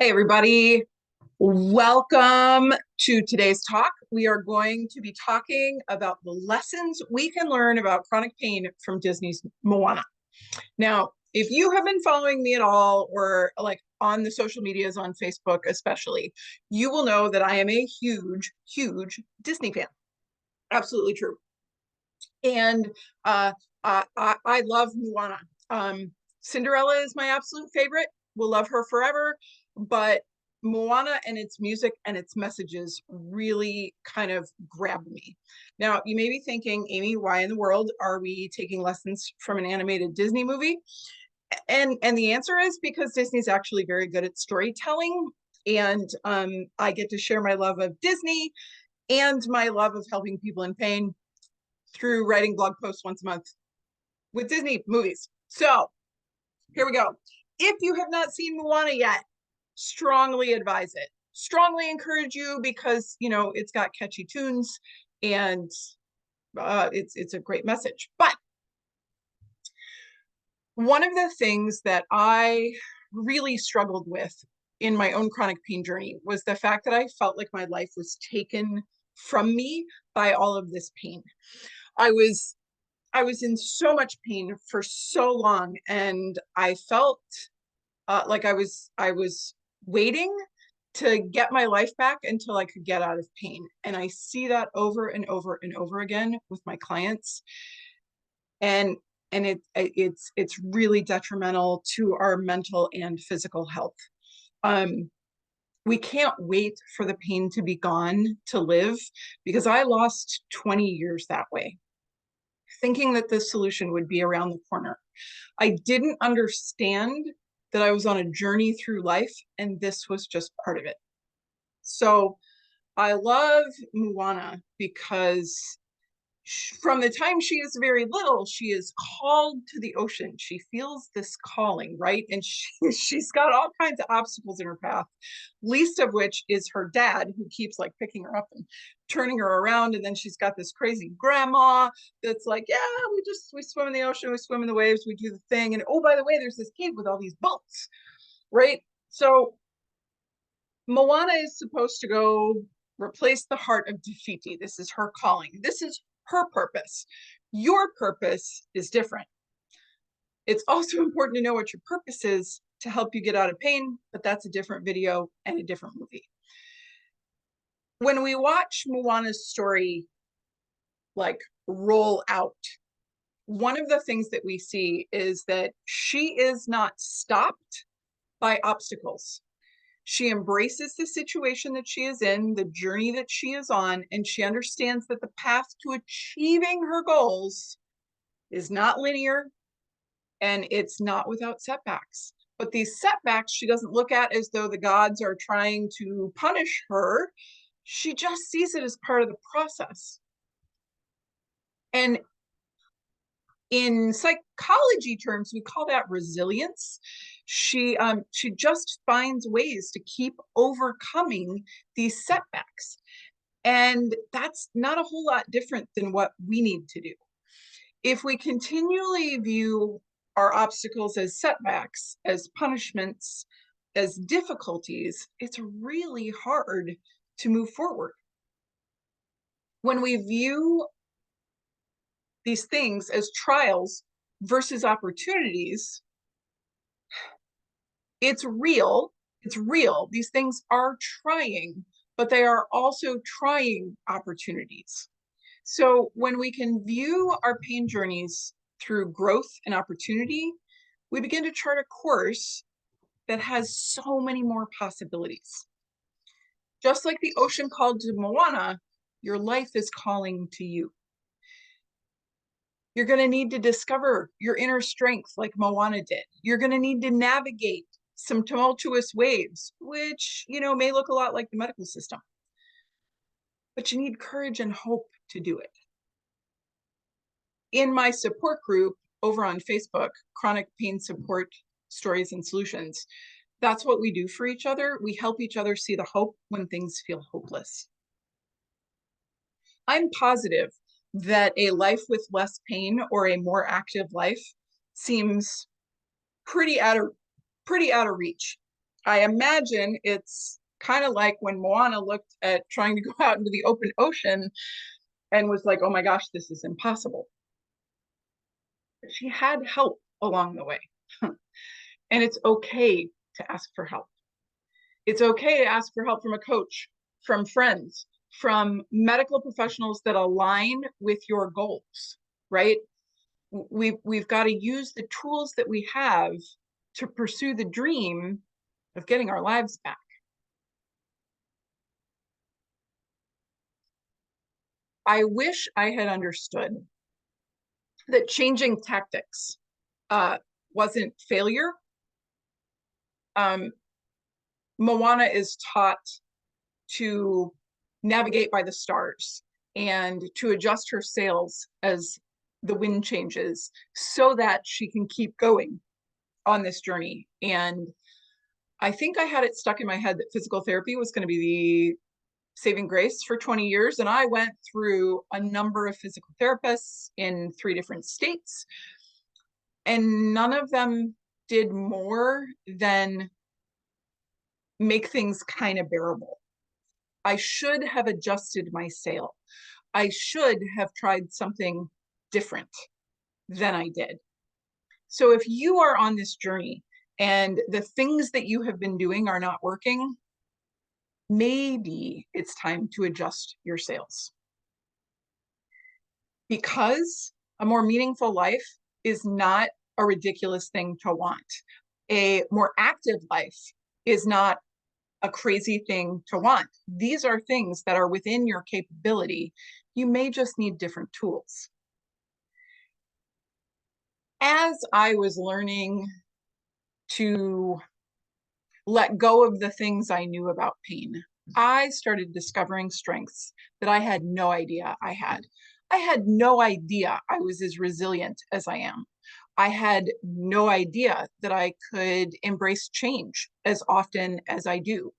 Hey, everybody. Welcome to today's talk. We are going to be talking about the lessons we can learn about chronic pain from Disney's Moana. Now, if you have been following me at all, or like on the social medias, on Facebook especially, you will know that I am a huge, huge Disney fan. Absolutely true. And I love Moana. Cinderella is my absolute favorite. We'll love her forever. But Moana and its music and its messages really kind of grabbed me. Now, you may be thinking, Amy, why in the world are we taking lessons from an animated Disney movie? And the answer is because Disney's actually very good at storytelling. And I get to share my love of Disney and my love of helping people in pain through writing blog posts once a month with Disney movies. So here we go. If you have not seen Moana yet, strongly advise it. Strongly encourage you because, you know, it's got catchy tunes and it's a great message. But one of the things that I really struggled with in my own chronic pain journey was the fact that I felt like my life was taken from me by all of this pain. I was in so much pain for so long, and I felt like I was waiting to get my life back until I could get out of pain. And I see that over and over and over again with my clients. And it's really detrimental to our mental and physical health. We can't wait for the pain to be gone to live, because I lost 20 years that way, thinking that the solution would be around the corner. I didn't understand that I was on a journey through life, and this was just part of it. So I love Moana because from the time she is very little, she is called to the ocean. She feels this calling, right? And she's got all kinds of obstacles in her path, least of which is her dad, who keeps like picking her up and turning her around. And then she's got this crazy grandma that's like, yeah, we swim in the ocean, we swim in the waves, we do the thing. And oh, by the way, there's this cave with all these boats, right? So Moana is supposed to go replace the heart of Te Fiti. This is her calling. This is her purpose. Your purpose is different. It's also important to know what your purpose is to help you get out of pain, but that's a different video and a different movie. When we watch Moana's story like roll out, one of the things that we see is that she is not stopped by obstacles. She embraces the situation that she is in, the journey that she is on, and she understands that the path to achieving her goals is not linear and it's not without setbacks. But these setbacks she doesn't look at as though the gods are trying to punish her. She just sees it as part of the process. And in psychology terms, we call that resilience. She just finds ways to keep overcoming these setbacks. And that's not a whole lot different than what we need to do. If we continually view our obstacles as setbacks, as punishments, as difficulties, it's really hard to move forward. When we view these things as trials versus opportunities, it's real. It's real. These things are trying, but they are also trying opportunities. So when we can view our pain journeys through growth and opportunity, we begin to chart a course that has so many more possibilities. Just like the ocean called to Moana, your life is calling to you. You're going to need to discover your inner strength like Moana did. You're going to need to navigate some tumultuous waves, which, you know, may look a lot like the medical system. But you need courage and hope to do it. In my support group over on Facebook, Chronic Pain Support Stories and Solutions, that's what we do for each other. We help each other see the hope when things feel hopeless. I'm positive that a life with less pain or a more active life seems pretty out of reach. I imagine it's kind of like when Moana looked at trying to go out into the open ocean and was like, oh my gosh, this is impossible. But she had help along the way. And it's okay to ask for help. It's okay to ask for help from a coach, from friends, from medical professionals that align with your goals, right? We've got to use the tools that we have to pursue the dream of getting our lives back. I wish I had understood that changing tactics wasn't failure. Moana is taught to navigate by the stars and to adjust her sails as the wind changes so that she can keep going on this journey. And I think I had it stuck in my head that physical therapy was going to be the saving grace for 20 years. And I went through a number of physical therapists in 3 different states, and none of them did more than make things kind of bearable. I should have adjusted my sail. I should have tried something different than I did. So if you are on this journey and the things that you have been doing are not working, maybe it's time to adjust your sails. Because a more meaningful life is not a ridiculous thing to want. A more active life is not a crazy thing to want. These are things that are within your capability. You may just need different tools. As I was learning to let go of the things I knew about pain, I started discovering strengths that I had no idea I had. I had no idea I was as resilient as I am. I had no idea that I could embrace change as often as I do.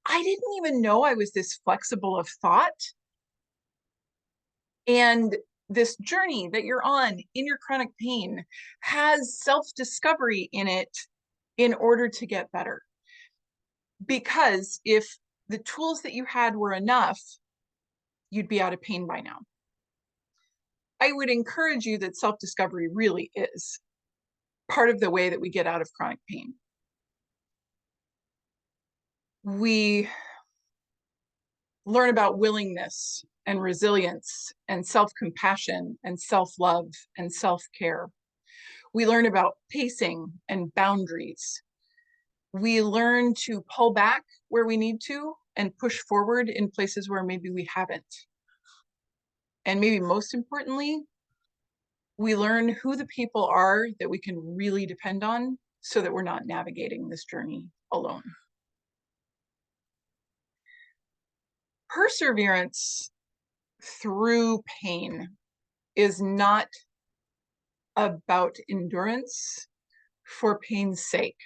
I didn't even know I was this flexible of thought. And this journey that you're on in your chronic pain has self-discovery in it in order to get better. Because if the tools that you had were enough, you'd be out of pain by now. I would encourage you that self-discovery really is part of the way that we get out of chronic pain. We learn about willingness and resilience and self-compassion and self-love and self-care. We learn about pacing and boundaries. We learn to pull back where we need to and push forward in places where maybe we haven't. And maybe most importantly, we learn who the people are that we can really depend on so that we're not navigating this journey alone. Perseverance through pain is not about endurance for pain's sake.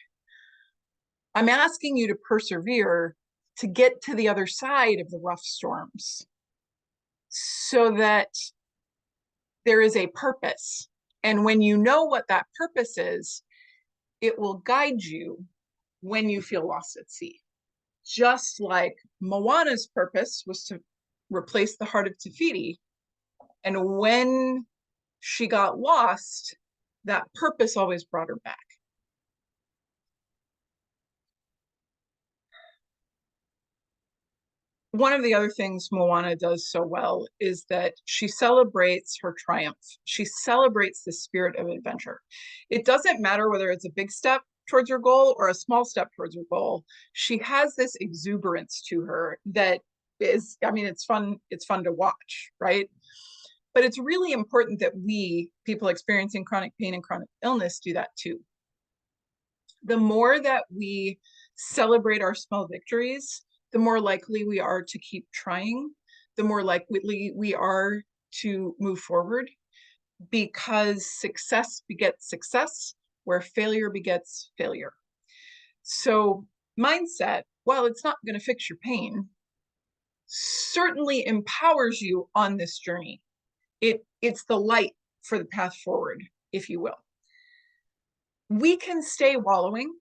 I'm asking you to persevere to get to the other side of the rough storms so that there is a purpose. And when you know what that purpose is, it will guide you when you feel lost at sea. Just like Moana's purpose was to replace the heart of Te Fiti. And when she got lost, that purpose always brought her back. One of the other things Moana does so well is that she celebrates her triumph. She celebrates the spirit of adventure. It doesn't matter whether it's a big step towards her goal or a small step towards her goal. She has this exuberance to her that is, I mean, it's fun to watch, right? But it's really important that we, people experiencing chronic pain and chronic illness, do that too. The more that we celebrate our small victories, the more likely we are to keep trying, the more likely we are to move forward, because success begets success, where failure begets failure. So mindset, while it's not going to fix your pain, certainly empowers you on this journey. It's the light for the path forward, if you will. We can stay wallowing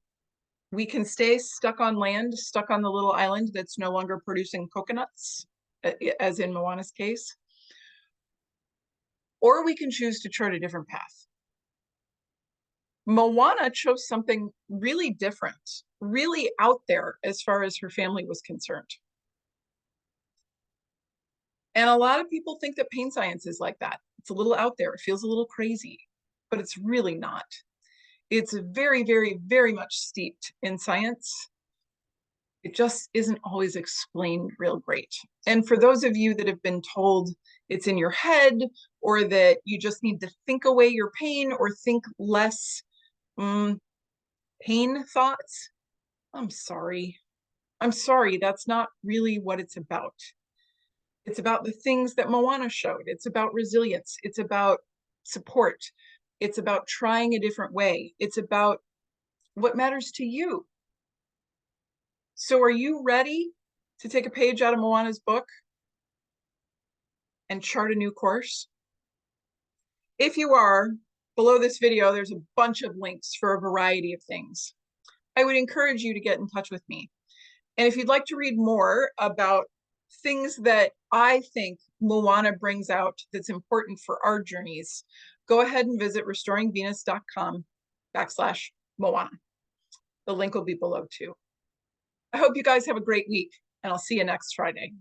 We can stay stuck on land, stuck on the little island that's no longer producing coconuts, as in Moana's case, or we can choose to chart a different path. Moana chose something really different, really out there as far as her family was concerned. And a lot of people think that pain science is like that. It's a little out there. It feels a little crazy, but it's really not. It's very, very, very much steeped in science. It just isn't always explained real great. And for those of you that have been told it's in your head, or that you just need to think away your pain or think less pain thoughts, I'm sorry. I'm sorry, that's not really what it's about. It's about the things that Moana showed. It's about resilience. It's about support. It's about trying a different way. It's about what matters to you. So are you ready to take a page out of Moana's book and chart a new course? If you are, below this video, there's a bunch of links for a variety of things. I would encourage you to get in touch with me. And if you'd like to read more about things that I think Moana brings out that's important for our journeys, go ahead and visit restoringvenus.com/Moana. The link will be below too. I hope you guys have a great week, and I'll see you next Friday.